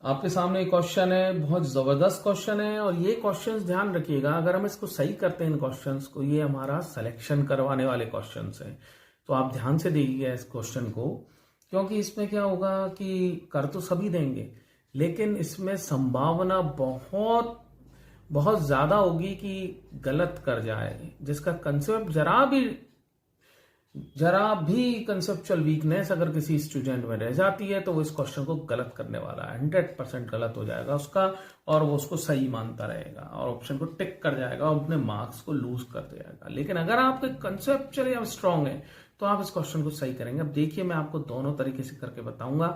आपके सामने एक क्वेश्चन है, बहुत जबरदस्त क्वेश्चन है और ये क्वेश्चंस ध्यान रखिएगा। अगर हम इसको सही करते हैं इन क्वेश्चंस को, ये हमारा सिलेक्शन करवाने वाले क्वेश्चंस हैं। तो आप ध्यान से देखिए इस क्वेश्चन को, क्योंकि इसमें क्या होगा कि कर तो सभी देंगे, लेकिन इसमें संभावना बहुत बहुत ज्यादा होगी कि गलत कर जाए, जिसका कंसेप्ट जरा भी कंसेप्चुअल वीकनेस अगर किसी स्टूडेंट में रह जाती है तो वो इस क्वेश्चन को गलत करने वाला है। 100% गलत हो जाएगा उसका, और वो उसको सही मानता रहेगा और ऑप्शन को टिक कर जाएगा और अपने मार्क्स को लूज कर देगा। लेकिन अगर आपके कंसेप्चुअली आप स्ट्रांग है तो आप इस क्वेश्चन को सही करेंगे। अब देखिए, मैं आपको दोनों तरीके से करके बताऊंगा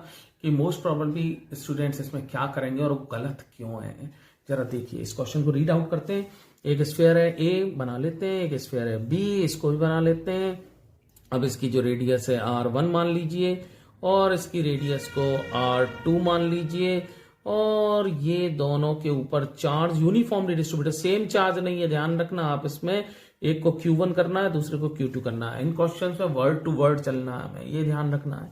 कि मोस्ट प्रोबेबली स्टूडेंट्स इसमें क्या करेंगे और वो गलत क्यों है। जरा देखिए, इस क्वेश्चन को रीड आउट करते हैं। एक स्फीयर है ए बना लेते हैं, एक स्फीयर है बी, इसको भी बना लेते हैं। अब इसकी जो रेडियस है R1 मान लीजिए और इसकी रेडियस को R2 मान लीजिए, और ये दोनों के ऊपर charge uniformly distributed, same charge नहीं है, ध्यान रखना। आप इसमें एक को Q1 करना है, दूसरे को Q2 करना है। इन क्वेश्चंस में वर्ड टू वर्ड चलना है, हमें ये ध्यान रखना है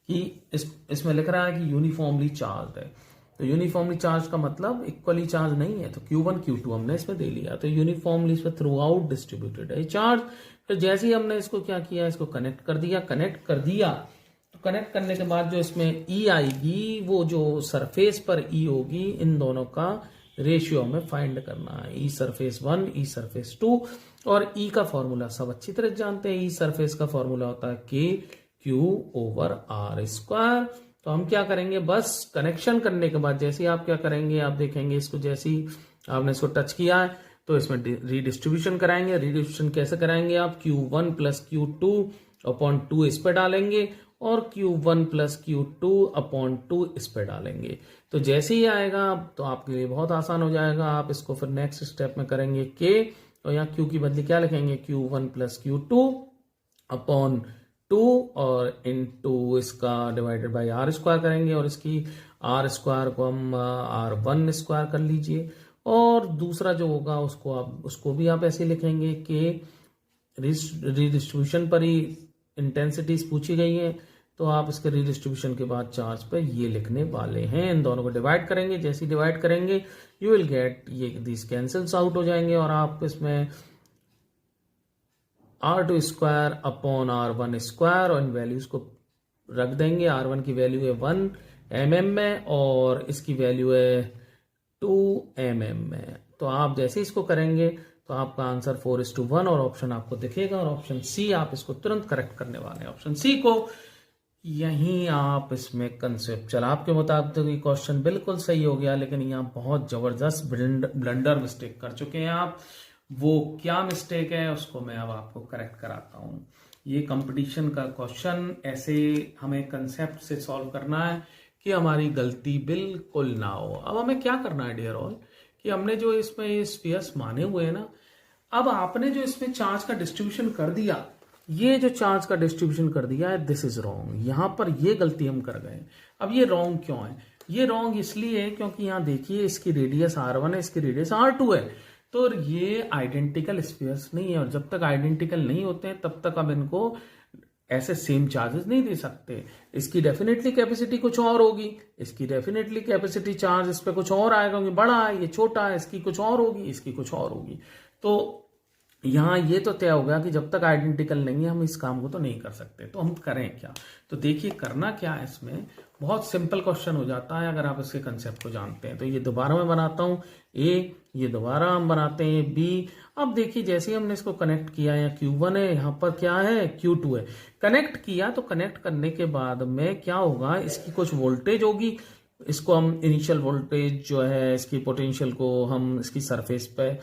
कि इसमें लिख रहा है कि यूनिफॉर्मली चार्ज है। तो यूनिफॉर्मली चार्ज का मतलब इक्वली चार्ज नहीं है, तो Q1 Q2 हमने इसमें दे लिया, तो यूनिफॉर्मली इसमें थ्रू आउट डिस्ट्रीब्यूटेड है चार्ज। तो जैसे ही हमने इसको क्या किया, इसको कनेक्ट कर दिया। तो कनेक्ट करने के बाद जो इसमें E आएगी, वो जो सरफेस पर E होगी, इन दोनों का रेशियो में फाइंड करना है। E सरफेस 1, E सरफेस 2, और E का फॉर्मूला सब अच्छी तरह जानते हैं। E सरफेस का फॉर्मूला होता है KQ/R²। तो हम क्या करेंगे, बस कनेक्शन करने के बाद जैसे ही आप क्या करेंगे, आप देखेंगे इसको, जैसे ही आपने इसको टच किया है तो इसमें रीडिस्ट्रीब्यूशन कराएंगे। रीडिस्ट्रीब्यूशन कैसे कराएंगे आप, Q1 + Q2/2 इस पे डालेंगे और Q1 + Q2/2 इस पे डालेंगे। तो जैसे ही आएगा तो आपके लिए बहुत आसान हो जाएगा। आप इसको फिर नेक्स्ट स्टेप में करेंगे K, और यहाँ Q की बदली क्या लिखेंगे, Q1 + Q2/2 और इनटू इसका डिवाइडेड बाय R² करेंगे, और इसकी R² को हम R1² कर लीजिए। और दूसरा जो होगा उसको भी आप ऐसे लिखेंगे कि रीडिस्ट्रीब्यूशन पर ही इंटेंसिटीज पूछी गई है, तो आप इसके रीडिस्ट्रीब्यूशन के बाद चार्ज पे ये लिखने वाले हैं। इन दोनों को डिवाइड करेंगे, जैसे ही डिवाइड करेंगे यू विल गेट, ये दिस कैंसल्स आउट हो जाएंगे, और आप इसमें R2²/R1² और इन वैल्यूज को रख देंगे। R1 की वैल्यू है 1 mm में और इसकी वैल्यू है 2 mm में। तो आप जैसे इसको करेंगे तो आपका आंसर 4:1 और ऑप्शन आपको दिखेगा, और ऑप्शन सी आप इसको तुरंत करेक्ट करने वाले हैं। ऑप्शन सी को यहीं आप इसमें कंसेप्चुअल आपके मुताबिक तो ये क्वेश्चन बिल्कुल सही हो गया, लेकिन यहाँ बहुत जबरदस्त ब्लंडर मिस्टेक कर चुके हैं आप। वो क्या मिस्टेक है उसको मैं अब आपको करेक्ट कराता हूँ। ये कंपटीशन का क्वेश्चन ऐसे हमें कंसेप्ट से सॉल्व करना है कि हमारी गलती बिल्कुल ना हो। अब हमें क्या करना है डियर ऑल, कि हमने जो इसमें ये स्फीयर्स माने हुए हैं ना, अब आपने जो इसमें चार्ज का डिस्ट्रीब्यूशन कर दिया, ये जो चार्ज का डिस्ट्रीब्यूशन कर दिया है, दिस इज रॉन्ग। यहां पर ये गलती हम कर गए। अब ये रॉन्ग क्यों है, ये रॉन्ग इसलिए है क्योंकि यहाँ देखिए इसकी रेडियस R1 है, इसकी रेडियस R2 है, तो ये आइडेंटिकल स्फीयर्स नहीं है, और जब तक आइडेंटिकल नहीं होते हैं तब तक अब इनको ऐसे सेम चार्जेस नहीं दे सकते। इसकी डेफिनेटली कैपेसिटी कुछ और होगी, इसकी डेफिनेटली कैपेसिटी चार्ज इस पे कुछ और आएगा, क्योंकि बड़ा है ये छोटा है, इसकी कुछ और होगी, इसकी कुछ और होगी। तो यहाँ ये तो तय हो गया कि जब तक आइडेंटिकल नहीं है हम इस काम को तो नहीं कर सकते। तो हम करें क्या, तो देखिए करना क्या है, इसमें बहुत सिंपल क्वेश्चन हो जाता है अगर आप इसके कंसेप्ट को जानते हैं। तो ये दोबारा मैं बनाता हूँ ए, ये दोबारा हम बनाते हैं बी। अब देखिए जैसे ही हमने इसको कनेक्ट किया, यहाँ Q1 है, यहाँ पर क्या है Q2 है, कनेक्ट किया। तो कनेक्ट करने के बाद में क्या होगा, इसकी कुछ वोल्टेज होगी, इसको हम इनिशियल वोल्टेज जो है, इसकी पोटेंशियल को हम इसकी सरफेस पे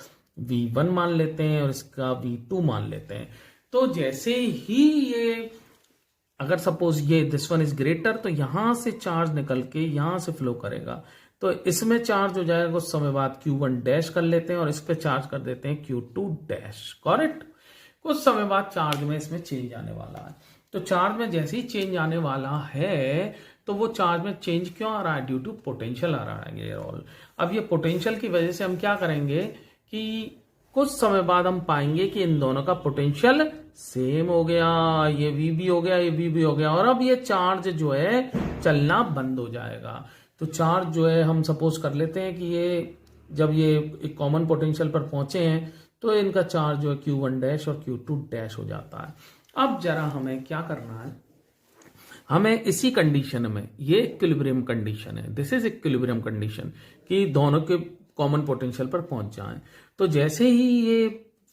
V1 मान लेते हैं और इसका V2 मान लेते हैं। तो जैसे ही ये अगर सपोज ये दिस वन इज ग्रेटर, तो यहां से चार्ज निकल के यहां से फ्लो करेगा, तो इसमें चार्ज हो जाएगा। कुछ समय बाद Q1 डैश कर लेते हैं और इस पे चार्ज कर देते हैं Q2 डैश, करेक्ट। कुछ समय बाद चार्ज में इसमें चेंज आने वाला है। तो चार्ज में जैसे ही चेंज आने वाला है, तो वो चार्ज में चेंज क्यों आ रहा है, ड्यू टू पोटेंशियल आ रहा है ऑल। अब ये पोटेंशियल की वजह से हम क्या करेंगे कि कुछ समय बाद हम पाएंगे कि इन दोनों का पोटेंशियल सेम हो गया, ये V भी हो गया, ये V भी हो गया, और अब ये चार्ज जो है चलना बंद हो जाएगा। तो चार्ज जो है हम सपोज कर लेते हैं कि ये जब ये एक कॉमन पोटेंशियल पर पहुंचे हैं तो इनका चार्ज जो है Q1 डैश और Q2 डैश हो जाता है। अब जरा हमें क्या करना है, हमें इसी कंडीशन में, ये इक्विलिब्रियम कंडीशन है, दिस इज इक्विलिब्रियम कंडीशन, कि दोनों के कॉमन पोटेंशियल पर पहुंच जाएं। तो जैसे ही ये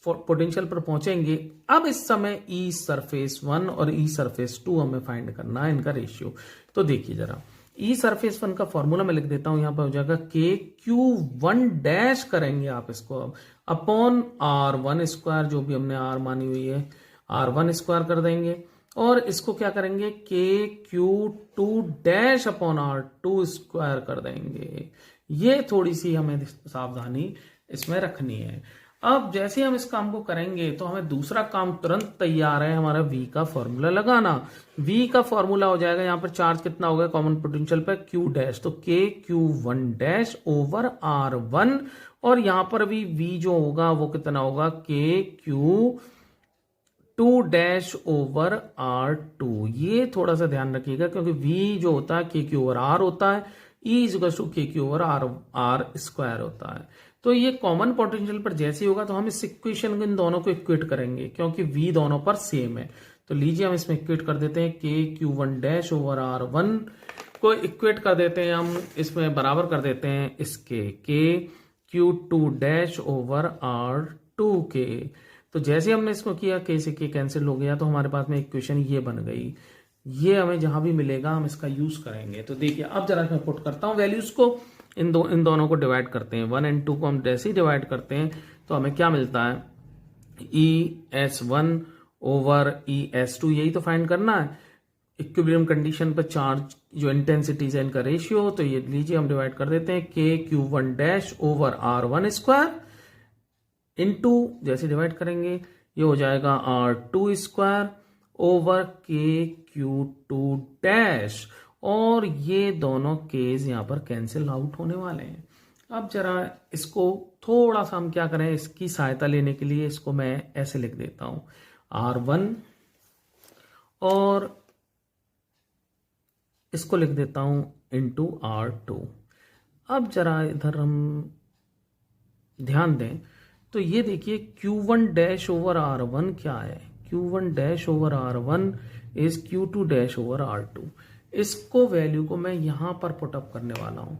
पोटेंशियल पर पहुंचेंगे, अब इस समय ई सरफेस 1 और ई सरफेस 2 हमें फाइंड करना है, इनका रेशियो। तो देखिए जरा, ई सरफेस 1 का फॉर्मूला मैं लिख देता हूं, यहां पर हो जाएगा KQ1 डैश करेंगे आप इसको अब अपॉन R1 स्क्वायर, जो भी हमने R मानी हुई है R1 स्क्वायर कर देंगे, और इसको क्या करेंगे KQ2 dash upon R2 square कर देंगे। ये थोड़ी सी हमें सावधानी इसमें रखनी है। अब जैसे हम इस काम को करेंगे तो हमें दूसरा काम तुरंत तैयार है, हमारा V का फॉर्मूला लगाना। V का फॉर्मूला हो जाएगा, यहां पर चार्ज कितना होगा कॉमन पोटेंशियल पर Q डैश, तो KQ1 डैश ओवर R1, और यहां पर भी V जो होगा वो कितना होगा KQ2 डैश ओवर R2। ये थोड़ा सा ध्यान रखिएगा क्योंकि V जो होता है KQ ओवर R होता है, E is equal to KQ over R square होता है। तो ये कॉमन पोटेंशियल पर जैसे ही होगा तो हम इस इक्वेशन को, इन दोनों को इक्वेट करेंगे क्योंकि V दोनों पर सेम है। तो लीजिए हम इसमें इक्वेट कर देते हैं, KQ1 डैश ओवर R1 को इक्वेट कर देते हैं हम, इसमें बराबर कर देते हैं इसके KQ2 डैश ओवर R2 के। तो जैसे हमने इसको किया, K से K कैंसिल हो गया, तो हमारे पास में इक्वेशन ये बन गई। ये हमें जहां भी मिलेगा हम इसका यूज करेंगे। तो देखिए अब जरा मैं पुट करता हूं वैल्यूज को, इन दोनों को डिवाइड करते हैं, 1 और 2 को हम जैसे ही डिवाइड करते हैं तो हमें क्या मिलता है, ES1 ओवर ES2, यही तो फाइंड करना है। इक्विलिब्रियम कंडीशन पर चार्ज जो इंटेंसिटीज है इनका रेशियो, तो ये लीजिए हम डिवाइड कर देते हैं KQ1 dash over R1 square into, जैसे डिवाइड करेंगे ये हो जाएगा R2 square over KQ2 dash, और ये दोनों केस यहां पर कैंसिल आउट होने वाले हैं। अब जरा इसको थोड़ा सा हम क्या करें, इसकी सहायता लेने के लिए इसको मैं ऐसे लिख देता हूं, R1 और इसको लिख देता हूं इनटू R2। अब जरा इधर हम ध्यान दें तो ये देखिए Q1 डैश ओवर R1 क्या है, Q1 dash over R1 is Q2 dash over R2। इसको वैल्यू को मैं यहां पर पुटअप करने वाला हूं।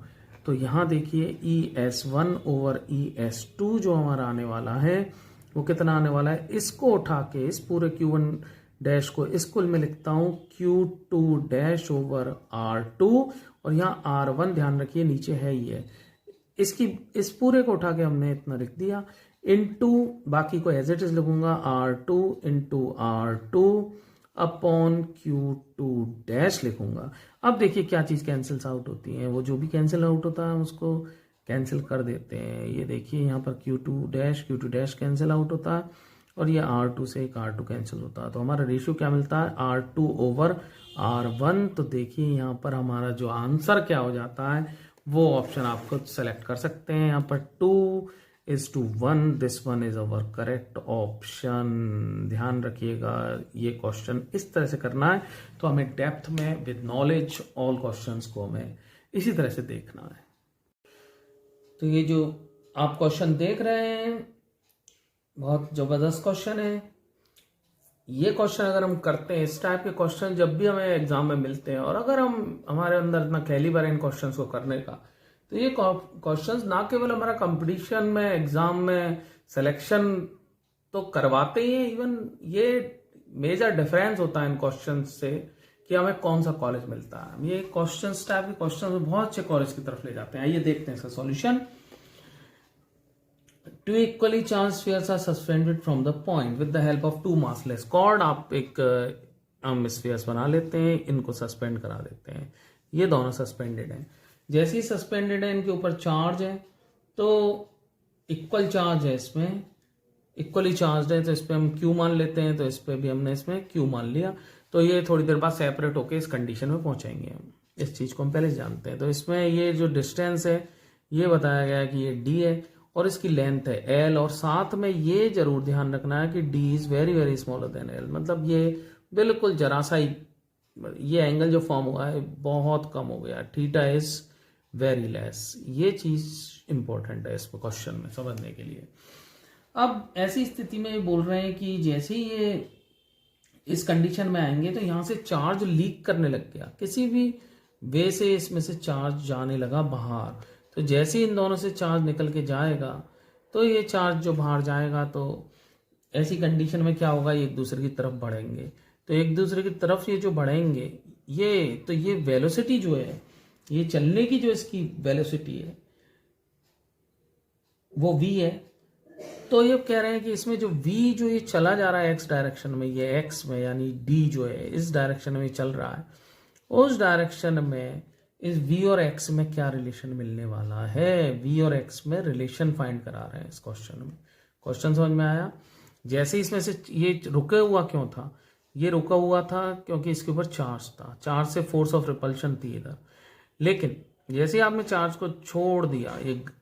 तो यहां देखिए ES1 ओवर ES2 जो हमारा आने वाला है वो कितना आने वाला है, इसको उठा के इस पूरे Q1 डैश को इस कुल में लिखता हूं Q2 डैश ओवर R2, और यहाँ R1 ध्यान रखिए नीचे है ही है, इसकी इस पूरे को उठा के हमने इतना लिख दिया, इनटू बाकी को एज इट इज लिखूंगा R2 into R2 upon Q2 dash लिखूंगा। अब देखिए क्या चीज कैंसिल्स आउट होती है, वो जो भी कैंसिल आउट होता है हम उसको कैंसिल कर देते हैं। ये देखिए यहाँ पर Q2 डैश कैंसिल आउट होता है, और ये R2 से एक R2 कैंसिल होता है। तो हमारा रेशियो क्या मिलता है, R2 ओवर R1। तो देखिए यहाँ पर हमारा जो आंसर क्या हो जाता है वो ऑप्शन आप खुद सेलेक्ट कर सकते हैं। यहाँ पर 2:1, this one is our correct option. ध्यान रखिएगा ये क्वेश्चन इस तरह से करना है, तो हमें डेप्थ में विद नॉलेज ऑल क्वेश्चंस को हमें इसी तरह से देखना है। तो ये जो आप क्वेश्चन देख रहे हैं बहुत जबरदस्त क्वेश्चन है। ये क्वेश्चन अगर हम करते हैं, इस टाइप के क्वेश्चन जब भी हमें एग्जाम में मिलते हैं, और अगर हम हमारे अंदर इतना कैलिबर है इन क्वेश्चंस को करने का, तो ये क्वेश्चंस ना केवल हमारा कंपटीशन में, एग्जाम में सिलेक्शन तो करवाते ही हैं, इवन ये मेजर डिफरेंस होता है इन क्वेश्चंस से कि हमें कौन सा कॉलेज मिलता है। ये क्वेश्चंस टाइप के क्वेश्चंस में बहुत अच्छे कॉलेज की तरफ ले जाते हैं। आइए देखते हैं इसका solution. Two equally charged spheres are suspended from the point with the help of two massless cord। आप एक हम स्फीयर्स बना लेते हैं, इनको सस्पेंड करा देते हैं। ये दोनों सस्पेंडेड हैं। जैसे ही सस्पेंडेड है, इनके ऊपर चार्ज है, तो इक्वल चार्ज है, इसमें इक्वली चार्ज है, तो इस पर हम Q मान लेते हैं। तो इस पर भी हमने इसमें Q मान लिया। तो ये थोड़ी देर बाद सेपरेट होकर इस कंडीशन में पहुंचेंगे। हम इस चीज को हम पहले जानते हैं। तो इसमें ये जो डिस्टेंस है ये बताया गया है कि ये D है और इसकी लेंथ है L, और साथ में ये जरूर ध्यान रखना है कि D is very very smaller than L। मतलब ये बिल्कुल जरा सा ही, ये एंगल जो फॉर्म हुआ है बहुत कम हो गया। Theta is very less. ये चीज इंपॉर्टेंट है इस क्वेश्चन में समझने के लिए। अब ऐसी स्थिति में बोल रहे हैं कि जैसे ही ये इस कंडीशन में आएंगे तो यहां से चार्ज लीक करने लग गया, किसी भी वे से इसमें से चार्ज जाने लगा बाहर। तो जैसे ही इन दोनों से चार्ज निकल के जाएगा तो ये चार्ज जो बाहर जाएगा, तो ऐसी कंडीशन में क्या होगा, ये एक दूसरे की तरफ बढ़ेंगे। तो एक दूसरे की तरफ ये जो बढ़ेंगे, ये वेलोसिटी जो है, ये चलने की जो इसकी वेलोसिटी है वो v है। तो ये कह रहे हैं कि इसमें जो v जो ये चला जा रहा है x डायरेक्शन में, ये x में यानी d जो है इस डायरेक्शन में चल रहा है, उस डायरेक्शन में इस v और x में क्या रिलेशन मिलने वाला है। v और x में रिलेशन फाइंड करा रहे हैं इस क्वेश्चन में। क्वेश्चन समझ में आया। जैसे इसमें से ये रुके हुआ क्यों था, ये रुका हुआ था क्योंकि इसके ऊपर चार्ज था, चार्ज से फोर्स ऑफ रिपल्शन थी इधर। लेकिन जैसे आपने चार्ज को छोड़ दिया,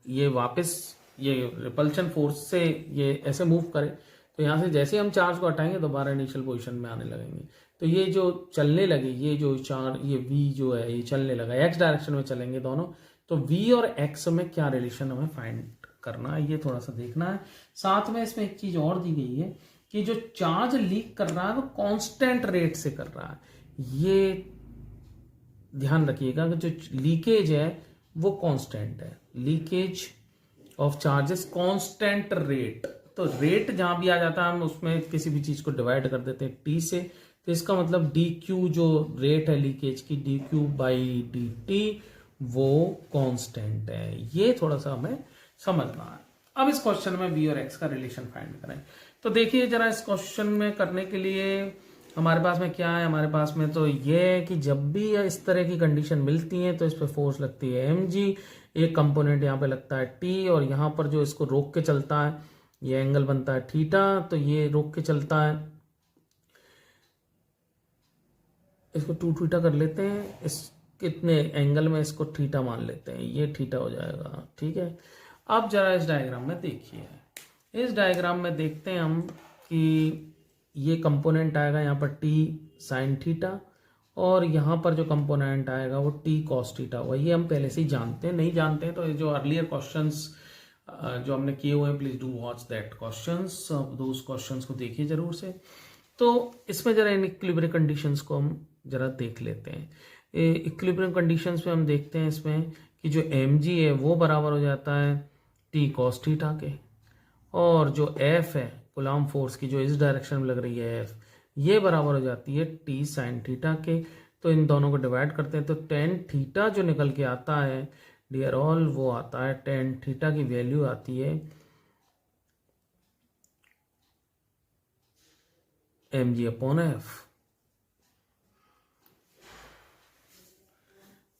ये वापस ये रिपल्शन फोर्स से ये ऐसे मूव करे, तो यहाँ से जैसे हम चार्ज को हटाएंगे दोबारा इनिशियल पोजीशन में आने लगेंगे। तो ये जो चलने लगे, ये जो चार्ज, ये v जो है ये चलने लगा, x डायरेक्शन में चलेंगे दोनों। तो v और x में क्या रिलेशन हमें फाइंड करना है, ये थोड़ा सा देखना है। साथ में इसमें एक चीज और दी गई है कि जो चार्ज लीक कर रहा है वो कांस्टेंट रेट से कर रहा है। ये ध्यान रखिएगा कि जो लीकेज है वो कांस्टेंट है, leakage of charges constant rate. तो रेट जहां भी आ जाता है हम उसमें किसी भी चीज को डिवाइड कर देते हैं t से, तो इसका मतलब dq जो रेट है लीकेज की, dq/dt वो कांस्टेंट है। ये थोड़ा सा हमें समझना है। अब इस क्वेश्चन में v और x का रिलेशन फाइंड करें। तो देखिए जरा, इस क्वेश्चन में करने के लिए हमारे पास में क्या है, हमारे पास में तो ये है कि जब भी इस तरह की कंडीशन मिलती है तो इस पे फोर्स लगती है mg, एक कंपोनेंट यहाँ पे लगता है t, और यहाँ पर जो इसको रोक के चलता है ये एंगल बनता है थीटा। तो ये रोक के चलता है, इसको 2 थीटा कर लेते हैं, इस कितने एंगल में इसको थीटा मान लेते हैं, ये थीटा हो जाएगा। ठीक है। अब जरा इस डायग्राम में देखिए, इस डायग्राम में देखते हैं हम कि ये कंपोनेंट आएगा यहाँ पर t साइन थीटा, और यहाँ पर जो कंपोनेंट आएगा वो t कॉस थीटा होगा। ये हम पहले से ही जानते हैं, नहीं जानते हैं तो जो अर्लियर क्वेश्चंस जो हमने किए हुए हैं, please do watch that questions, those questions को देखिए जरूर से। तो इसमें जरा इन इक्विलिब्रियम कंडीशंस को हम जरा देख लेते हैं। इक्विलिब्रियम कंडीशंस में हम देखते हैं इसमें कि जो mg है वो बराबर हो जाता है t कॉस थीटा के, और जो f है कूलम्ब फोर्स की जो इस डायरेक्शन में लग रही है f, ये बराबर हो जाती है t साइन थीटा के। तो इन दोनों को डिवाइड करते हैं तो टेन थीटा जो निकल के आता है डियर ऑल, वो आता है टेन थीटा की वैल्यू आती है mg/f।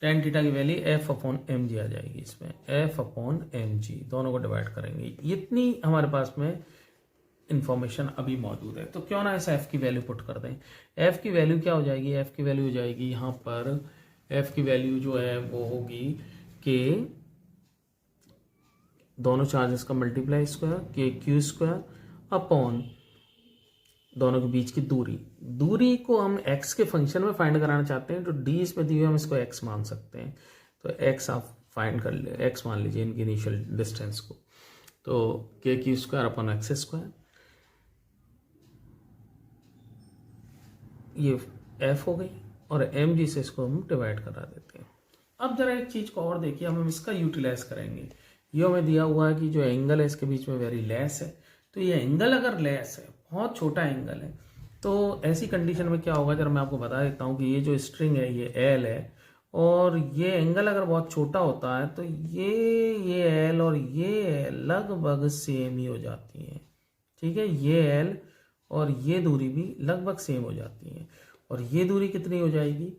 टेन थीटा की वैल्यू f/mg आ जाएगी, इसमें f/mg दोनों को डिवाइड करेंगे। इतनी हमारे पास में इंफॉर्मेशन अभी मौजूद है, तो क्यों ना इस f की वैल्यू पुट कर दें। f की वैल्यू क्या हो जाएगी, f की वैल्यू हो जाएगी यहाँ पर, f की वैल्यू जो है वो होगी कि दोनों चार्जेस का मल्टीप्लाई स्क्वायर के क्यू स्क्वायर अपॉन दोनों के बीच की दूरी को हम x के फंक्शन में फाइंड कराना चाहते हैं, तो d इसमें दी हुई हम इसको x मान सकते हैं। तो x आप फाइंड कर ले, x मान लीजिए इनकी इनिशियल डिस्टेंस को, तो के Q square upon x square, ये f हो गई, और mg से इसको हम डिवाइड करा देते हैं। अब जरा एक चीज को और देखिए, हम इसका यूटिलाइज करेंगे। ये हमें दिया हुआ है कि जो एंगल है इसके बीच में वेरी लेस है, तो ये एंगल अगर लेस है, बहुत छोटा एंगल है, तो ऐसी कंडीशन में क्या होगा, जरा मैं आपको बता देता हूँ कि ये जो स्ट्रिंग है ये L है, और ये एंगल अगर बहुत छोटा होता है तो ये L और ये L लगभग सेम ही हो जाती है। ठीक है, ये L और ये दूरी भी लगभग सेम हो जाती है, और ये दूरी कितनी हो जाएगी,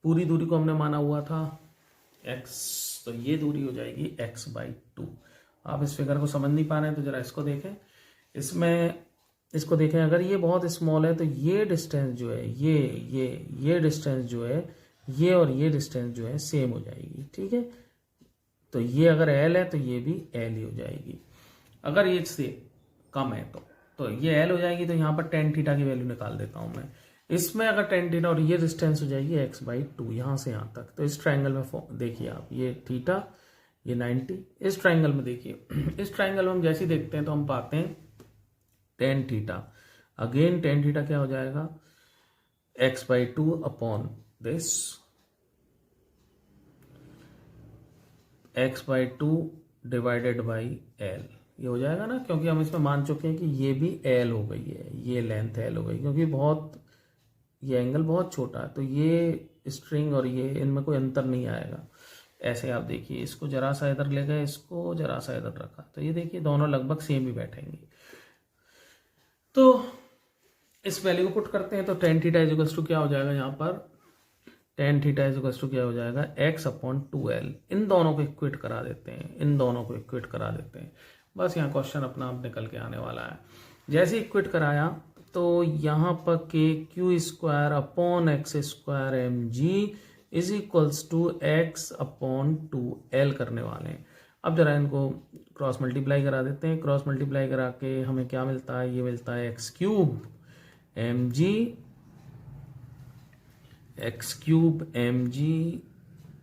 पूरी दूरी को हमने माना हुआ था x, तो ये दूरी हो जाएगी x/2। आप इस फिगर को समझ नहीं पा रहे हैं तो जरा इसको देखें, इसमें इसको देखें, अगर ये बहुत स्मॉल है तो ये डिस्टेंस जो है ये डिस्टेंस जो है ये और ये डिस्टेंस जो है सेम हो जाएगी। ठीक है, तो ये अगर L है तो ये भी L ही हो जाएगी। अगर ये से कम है तो ये L हो जाएगी। तो यहाँ पर टेन थीटा की वैल्यू निकाल देता हूँ मैं। इसमें अगर टेन थीटा और ये डिस्टेंस हो जाएगी x/2 यहाँ से यहाँ तक। तो इस ट्राइंगल में देखिए आप, ये थीटा, ये 90, इस ट्राइंगल में देखिए, इस ट्राइंगल में हम जैसे ही देखते हैं तो हम पाते हैं tan theta. Again tan theta क्या हो जाएगा, x/2 upon this, x/2 divided by l, ये हो जाएगा ना, क्योंकि हम इसमें मान चुके हैं कि ये भी l हो गई है, ये लेंथ l हो गई, क्योंकि बहुत ये एंगल बहुत छोटा है, तो ये स्ट्रिंग और ये इनमें कोई अंतर नहीं आएगा। ऐसे आप देखिए, इसको जरा सा इधर ले गए, इसको जरा सा इधर रखा, तो ये देखिए दोनों लगभग सेम ही बैठेंगे। तो इस वैल्यू को पुट करते हैं, तो ten theta is equals to क्या हो जाएगा, यहाँ पर ten theta is equals to क्या हो जाएगा, x/2l। इन दोनों को इक्वेट करा देते हैं, इन दोनों को इक्वेट करा देते हैं, बस यहाँ क्वेश्चन अपना आप निकल के आने वाला है। जैसे इक्वेट कराया तो यहाँ पर KQ² upon x² mg is equals to x/2l करने वाले हैं। अब जरा इनको क्रॉस मल्टीप्लाई करा देते हैं। क्रॉस मल्टीप्लाई करा के हमें क्या मिलता है, ये मिलता है x³ mg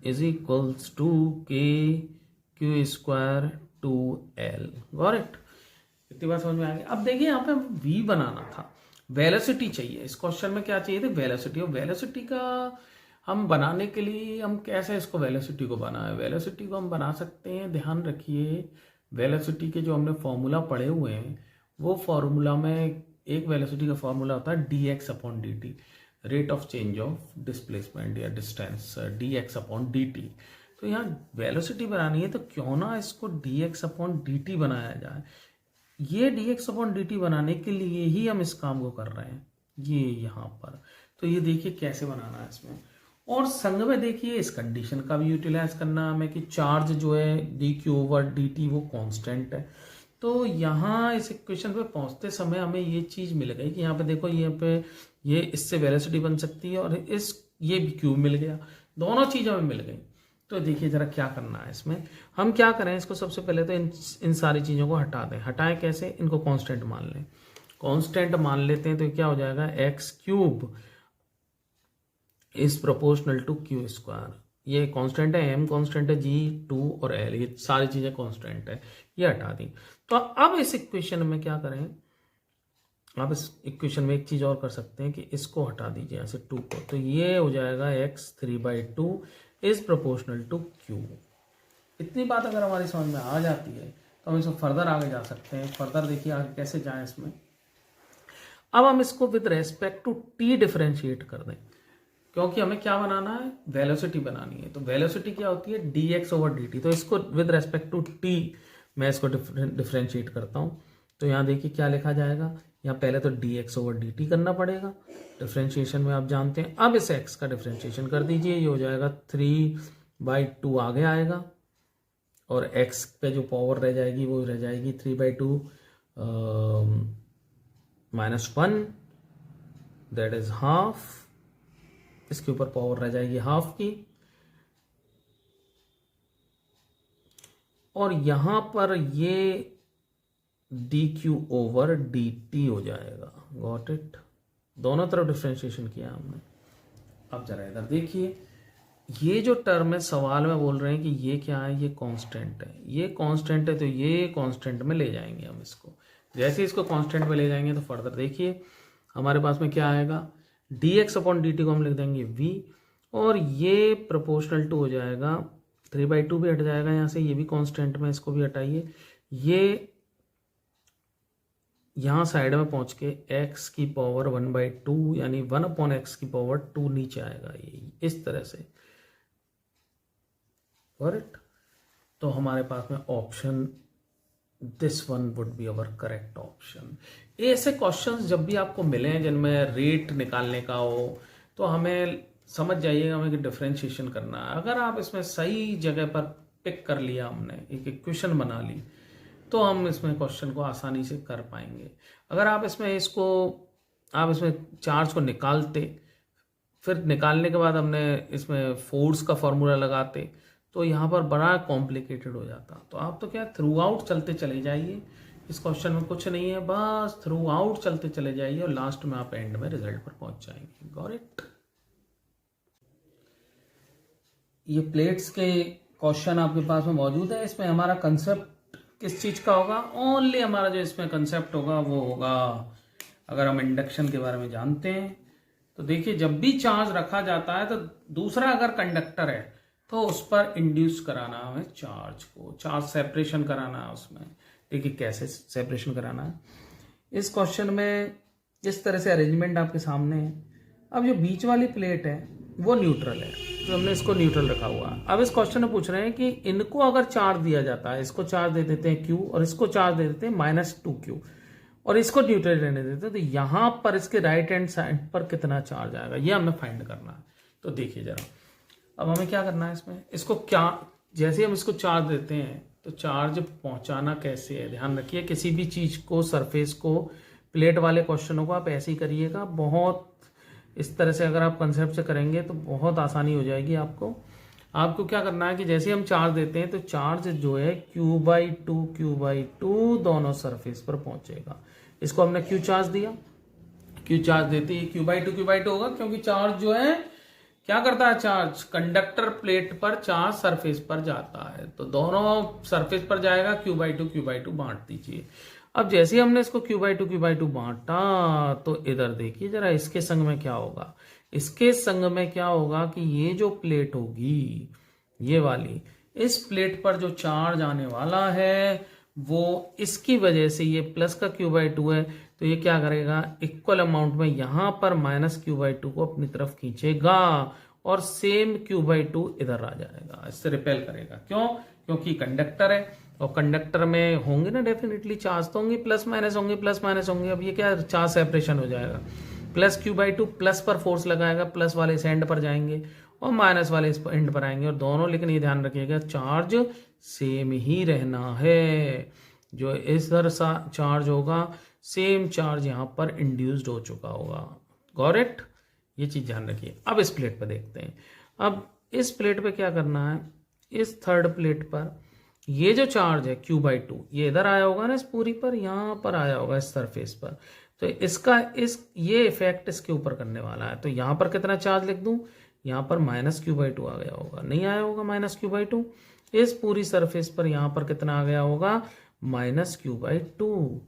is equals to KQ² 2l। Got it? इतनी बात समझ में आ गई। अब देखिए यहाँ पे v बनाना था, वेलोसिटी चाहिए। इस क्वेश्चन में क्या चाहिए थी, वेलोसिटी। और वेलोसिटी का हम बनाने के लिए हम कैसे इसको वेलोसिटी को बनाए, वेलोसिटी को हम बना सकते हैं, ध्यान रखिए वेलोसिटी के जो हमने फॉर्मूला पढ़े हुए हैं, वो फॉर्मूला में एक वेलोसिटी का फॉर्मूला होता है dx/dt, rate of change of displacement या डिस्टेंस, dx/dt। तो यहाँ वेलोसिटी बनानी है तो क्यों ना इसको dx/dt बनाया जाए। ये dx/dt बनाने के लिए ही हम इस काम को कर रहे हैं, ये यहाँ पर। तो ये देखिए कैसे बनाना है इसमें, और संग में देखिए इस कंडीशन का भी यूटिलाइज करना है हमें कि चार्ज जो है dq/dt वो कांस्टेंट है। तो यहाँ इस इक्वेशन पे पहुंचते समय हमें ये चीज मिल गई कि यहाँ पे देखो, यहाँ पे ये इससे वेलोसिटी बन सकती है, और इस ये भी क्यूब मिल गया, दोनों चीज हमें मिल गई। तो देखिए जरा क्या करना है इसमें, हम क्या करें, इसको सबसे पहले तो इन सारी चीज़ों को हटा दें। हटाएं कैसे, इनको कांस्टेंट मान लें, कांस्टेंट मान लेते हैं तो क्या हो जाएगा, x³ is proportional to Q²। ये कांस्टेंट है, m कांस्टेंट है, g 2 और l, ये सारी चीज़ें कांस्टेंट है, ये हटा दी। तो अब इस इक्वेशन में क्या करें, आप इस इक्वेशन में एक चीज़ और कर सकते हैं कि इसको हटा दीजिए यहाँ से 2 को, तो ये हो जाएगा x3/2 is proportional to Q। इतनी बात अगर हमारी समझ में आ जाती है तो हम इसको फर्दर आगे जा सकते हैं। फर्दर देखिए आगे कैसे जाएं इसमें। अब हम इसको with respect to t differentiate कर दें, क्योंकि हमें क्या बनाना है, वेलोसिटी बनानी है। तो वेलोसिटी क्या होती है, dx/dt। तो इसको विद रेस्पेक्ट टू t मैं इसको डिफरेंशिएट करता हूँ। तो यहाँ देखिए क्या लिखा जाएगा, यहाँ पहले तो dx/dt करना पड़ेगा, डिफरेंशिएशन में आप जानते हैं। अब इस x का डिफरेंशिएशन कर दीजिए, ये हो जाएगा 3/2 आगे आएगा, और x पे जो पावर रह जाएगी वो रह जाएगी 3/2 -1, दैट इज हाफ। इसके ऊपर पावर रह जाएगी हाफ की, और यहां पर ये dq/dt हो जाएगा। Got it? दोनों तरफ डिफरेंशिएशन किया हमने। अब जरा इधर देखिए, ये जो टर्म है सवाल में बोल रहे हैं कि ये क्या है, ये कांस्टेंट है, ये कांस्टेंट है, तो ये कांस्टेंट में ले जाएंगे हम इसको। जैसे इसको कांस्टेंट में ले जाएंगे तो फर्दर देखिए हमारे पास में क्या आएगा, dx/dt को हम लिख देंगे v, और ये प्रोपोर्शनल टू हो जाएगा 3/2 भी हट जाएगा यहाँ से, ये भी कांस्टेंट में, इसको भी हटाइए। ये यहाँ साइड में पहुंच के x की पावर 1/2 यानी 1/x की पावर 2 नीचे आएगा, ये इस तरह से। करेक्ट? तो हमारे पास में option this one would be our correct option. ऐसे क्वेश्चंस जब भी आपको मिले जिनमें रेट निकालने का हो, तो हमें समझ जाइएगा हमें कि डिफरेंशिएशन करना है। अगर आप इसमें सही जगह पर पिक कर लिया, हमने एक इक्वेशन बना ली, तो हम इसमें क्वेश्चन को आसानी से कर पाएंगे। अगर आप इसमें चार्ज को निकालते, फिर निकालने के बाद हमने इसमें फोर्स का फॉर्मूला लगाते, तो यहाँ पर बड़ा कॉम्प्लिकेटेड हो जाता। तो आप तो क्या थ्रू आउट चलते चले जाइए, इस क्वेश्चन में कुछ नहीं है, बस थ्रू आउट चलते चले जाइए और लास्ट में आप एंड में रिजल्ट पर पहुंच जाएंगे। Got it. ये प्लेट्स के क्वेश्चन आपके पास में मौजूद है। इसमें हमारा कंसेप्ट किस चीज का होगा? ओनली हमारा जो इसमें कंसेप्ट होगा वो होगा, अगर हम इंडक्शन के बारे में जानते हैं तो देखिए, जब भी चार्ज रखा जाता है तो दूसरा अगर कंडक्टर है तो उस पर इंड्यूस कराना है चार्ज को, चार्ज सेपरेशन कराना है उसमें। देखिए कैसे सेपरेशन कराना है। इस क्वेश्चन में इस तरह से अरेंजमेंट आपके सामने है। अब जो बीच वाली प्लेट है वो न्यूट्रल है, तो हमने इसको न्यूट्रल रखा हुआ है। अब इस क्वेश्चन में पूछ रहे हैं कि इनको अगर चार्ज दिया जाता है, इसको चार्ज दे देते हैं Q और इसको चार्ज दे देते हैं -2Q और इसको न्यूट्रल रहने देते हैं, तो यहां पर इसके राइट हैंड साइड पर कितना चार्ज आएगा ये हमें फाइंड करना है। तो देखिए जरा, अब हमें क्या करना है इसमें, इसको क्या, जैसे हम इसको चार्ज देते हैं तो चार्ज पहुंचाना कैसे है, ध्यान रखिए। किसी भी चीज को, सरफेस को, प्लेट वाले क्वेश्चनों को आप ऐसे ही करिएगा। बहुत इस तरह से अगर आप कंसेप्ट से करेंगे तो बहुत आसानी हो जाएगी आपको। आपको क्या करना है कि जैसे हम चार्ज देते हैं तो चार्ज जो है Q/2 दोनों सरफेस पर पहुंचेगा। इसको हमने Q चार्ज दिया, Q चार्ज देते ही Q/2 होगा, क्योंकि चार्ज जो है क्या करता है, चार्ज कंडक्टर प्लेट पर चार्ज सरफेस पर जाता है, तो दोनों सरफेस पर जाएगा। Q/2 बांट दीजिए। अब जैसे ही हमने इसको Q/2 बांटा तो इधर देखिए जरा, इसके संग में क्या होगा। इसके संग में क्या होगा कि ये जो प्लेट होगी, ये वाली, इस प्लेट पर जो चार्ज आने वाला है वो इसकी वजह से ये प्लस का Q/2 है, तो ये क्या करेगा, इक्वल अमाउंट में यहां पर -Q/2 को अपनी तरफ खींचेगा और सेम Q/2 इधर आ जाएगा, इससे रिपेल करेगा। क्यों? क्योंकि कंडक्टर है और कंडक्टर में होंगे ना डेफिनेटली चार्ज, तो होंगे प्लस माइनस होंगे। अब ये क्या, चार्ज सेपरेशन हो जाएगा। प्लस Q/2 प्लस पर फोर्स लगाएगा, प्लस वाले इस एंड पर जाएंगे और माइनस वाले इस एंड पर आएंगे, और दोनों, लेकिन ये ध्यान रखिएगा चार्ज सेम ही रहना है। जो इधर चार्ज होगा सेम चार्ज यहां पर इंड्यूस्ड हो चुका होगा। Got it? ये चीज ध्यान रखिए। अब इस प्लेट पर देखते हैं। अब इस प्लेट पे क्या करना है, इस थर्ड प्लेट पर ये जो चार्ज है Q/2 ये इधर आया होगा ना, इस पूरी पर, यहां पर आया होगा इस सरफेस पर, तो इसका ये इफेक्ट इसके ऊपर करने वाला है। तो यहां पर कितना चार्ज लिख दूं, यहां पर -Q/2 आ गया होगा, नहीं आया होगा -Q/2। इस पूरी सरफेस पर यहां पर कितना आ गया होगा, -Q/2।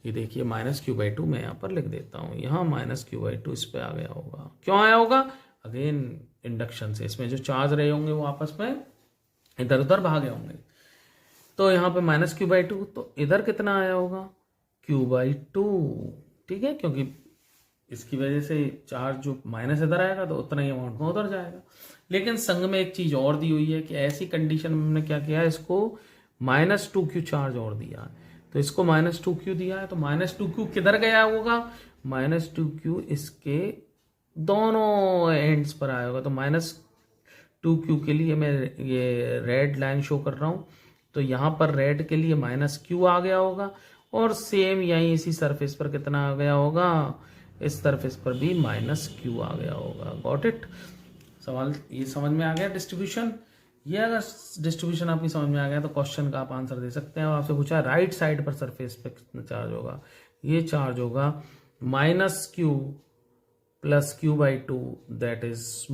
ये देखिए -Q/2 मैं यहां पर लिख देता हूं, यहां -Q/2 इस पे आ गया होगा। क्यों आया होगा? अगेन इंडक्शन से इसमें जो चार्ज रहे होंगे वो आपस में इधर उधर भागे होंगे, तो यहाँ पे -Q/2, तो इधर कितना आया होगा, Q/2। ठीक है, क्योंकि इसकी वजह से चार्ज जो माइनस इधर आएगा तो उतना ही अमाउंट में उधर जाएगा। लेकिन संग में एक चीज और दी हुई है कि ऐसी कंडीशन में हमने क्या किया है, इसको -2Q चार्ज और दिया है, तो इसको -2Q दिया है, तो -2Q किधर गया होगा, -2Q इसके दोनों एंड्स पर आया होगा। तो -2Q के लिए मैं ये रेड लाइन शो कर रहा हूं, तो यहां पर रेड के लिए -Q आ गया होगा, और सेम यहीं इसी सरफेस पर कितना आ गया होगा, इस सरफेस पर भी -Q आ गया होगा। Got it? सवाल ये समझ में आ गया डिस्ट्रीब्यूशन? ये अगर डिस्ट्रीब्यूशन आपकी समझ में आ गया तो क्वेश्चन का आप आंसर दे सकते हैं। और आपसे पूछा राइट साइड पर सरफेस पे कितना चार्ज होगा, ये चार्ज होगा -Q + Q/2, that is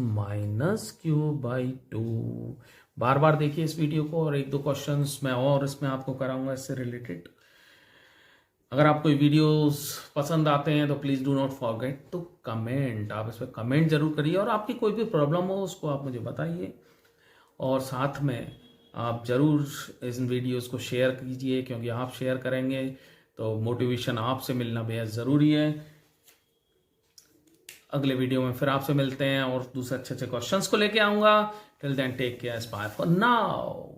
-Q/2। बार बार देखिए इस वीडियो को, और एक दो क्वेश्चंस मैं और इसमें आपको कराऊंगा इससे रिलेटेड। अगर आपको वीडियोस पसंद आते हैं तो please do not forget to comment. आप इस पर कमेंट जरूर करिए, और आपकी कोई भी प्रॉब्लम हो उसको आप मुझे बताइए, और साथ में आप जरूर इन वीडियोस को शेयर कीजिए, क्योंकि आप शेयर करेंगे तो मोटिवेशन आपसे मिलना बेहद ज़रूरी है। अगले वीडियो में फिर आपसे मिलते हैं और दूसरे अच्छे अच्छे क्वेश्चंस को लेके आऊंगा। Till then take care, bye for now.